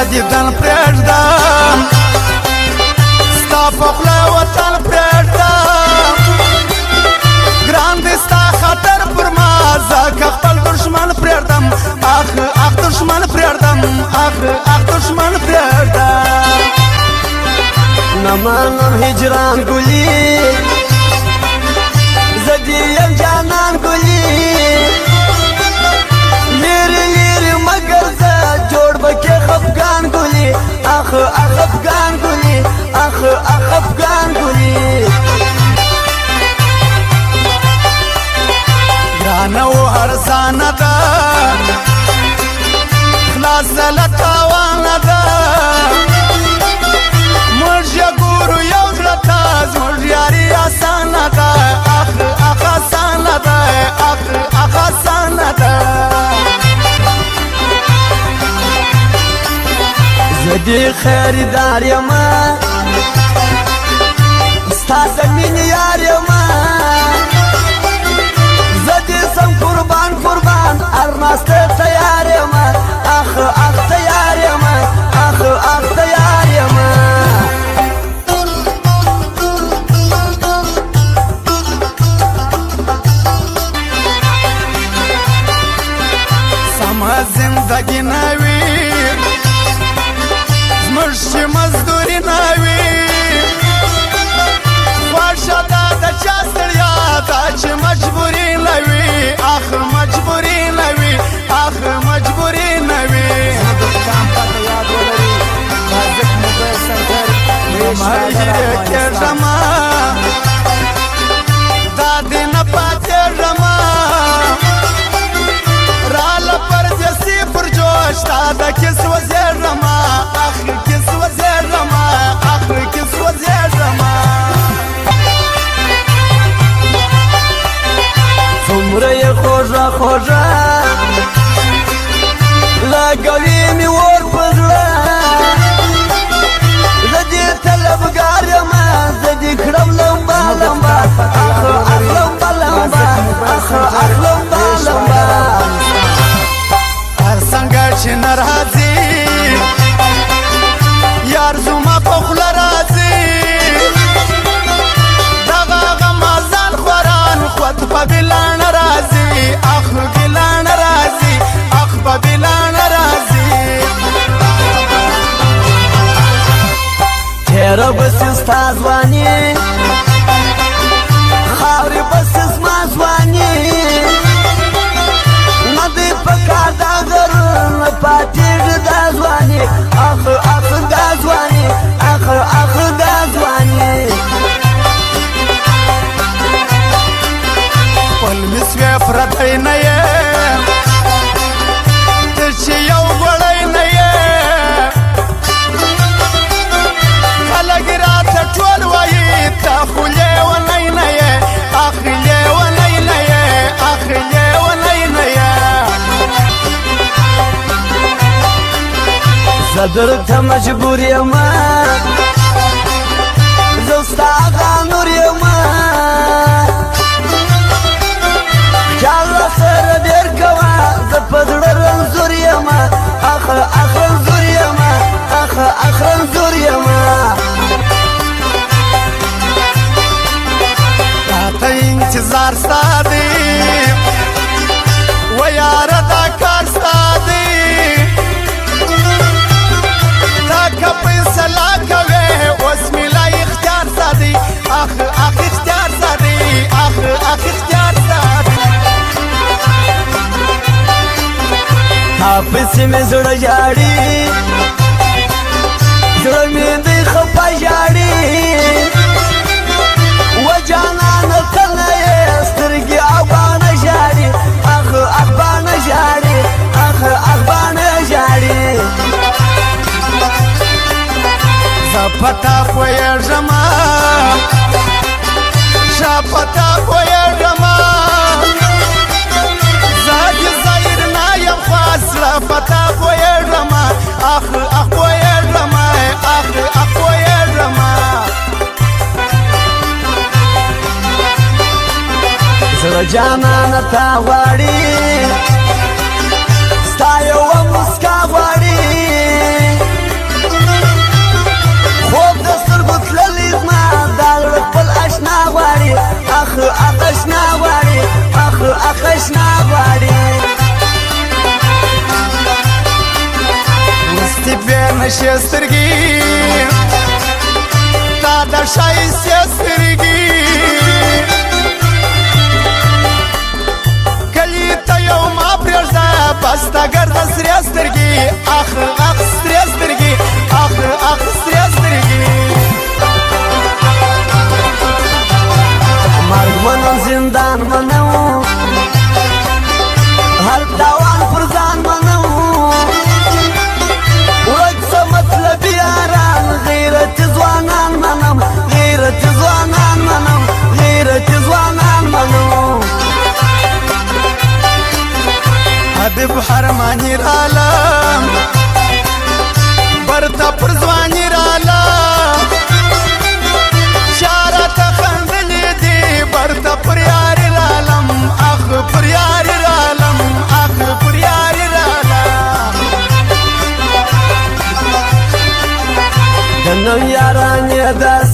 دیدن پرېږدم ستا په خوله وطن پرېږدم ګران دی ستا خطر پر ما ځکه خپل دښمن پرېږدم اخ اخ دښمن پرېږدم اخ اخ دښمن پرېږدم نه منم هجران ګلي زه دې یم جانان ګلي لرې لرې مګر زه جوړ بکې خفګان ګلي اخ اخ افغان ګلي اخ اخ افغان ګلي ګرانه و ارزانه ده خلاصه له تاوانه ده موږ یې ګورو یو زړه ته زموږ یاري اسانه ده اخ اخ اسانه ده اخ اخ اسانه ده زه دې خریدار یمه ستا د مینې یار یمه زه دې سم قربان قربان هر ناسته تیار یمه اخ اخ تیار یمه اخ اخ تیار یمه سمه زندګي نه وي زموږ چې مزدوري نه وي خوښه ده د چا ستړیا ده چې مجبوري نه وي اخ مجبوري نه وي اخ مجبوري نه وي مهرجرې کېږمه دا دې نه پاتېږمه راله پردیسي پر جوش تا د کیس وزېږمه اخ کیس وزېږمه اخ کیس وزېږمه څومره یې خوږه خوږه لګوي مې اور په زړه زه دې طلبګار یمه زه دې کړم لمبه لمبه اخ اخ لمبه لمبه اخ اخ لمبه لمبه هر څنګه چې نه راځي یار زما په خوله راځي دغه غمازان خوران خود په بلانه راځي اخ بلانه راځي اخ په بلانه راځي تیره بسې ستا ځواني خاورې بسې زما ځواني نه دی په کار دا غرور نه پاتېږي دا ځواني اخ اخ دا ځواني اخ اخ دا ځواني خپل مې سوې پردی نه یې ته چې یو ګوړی نه یې خلک راته ټول وایي ته خو لیونی نه یې اخ لیونی نه یې اخ لیونی نه یې زه درته مجبور یمه زه ستا هغه نور یمه خیال راسره ډېر کوه زه په زړه رنځور یمه اخ اخ رنځور یمه اخ اخ رنځور یمه راته انتظار ستا دی و یاره دا کار ستا دی تا که فیصله کوې اوس مې لا اختیار ستا دی اخ اخ اختیار ستا دی اخ اخ اختیار ستا دی تا پسې مې زړه ژاړي زړه مې دی خفه ژاړي و جانانه ته نه یې سترګې او باڼه ژاړي اخ اخ باڼه ژاړي اخ اخ باڼه ژاړي زه په تا پوهېږمه ښه په تا پوهېږمه زه دې ظاهر نه یم خاص زړه په تا پوهېږمه اخ اخ پوهېږمه اخ اخ پوهېږمه زړه جانانه تا غواړي ستا یوه مسکا غواړي نشې سترګې تا د ښایستې سترګې کلي ته یو ما پرېږده بس ته ګرده سرې سترګې اخ اخ سرې سترګې اخ اخ سرې سترګې مرګ منم زندان منم هر تاوان پر ځان منم ورک څه مطلبي یاران غیرتي ځوانان منم غیرتي ځوانان منم غیرتي ځوانان منم حبیب حرمانی رالم برتا پر ځواني رالم شارته خندلې دي برتا پر یاري رالم اخ پر یاري رالم اخ پر یاري رالم د نو یارانې داسې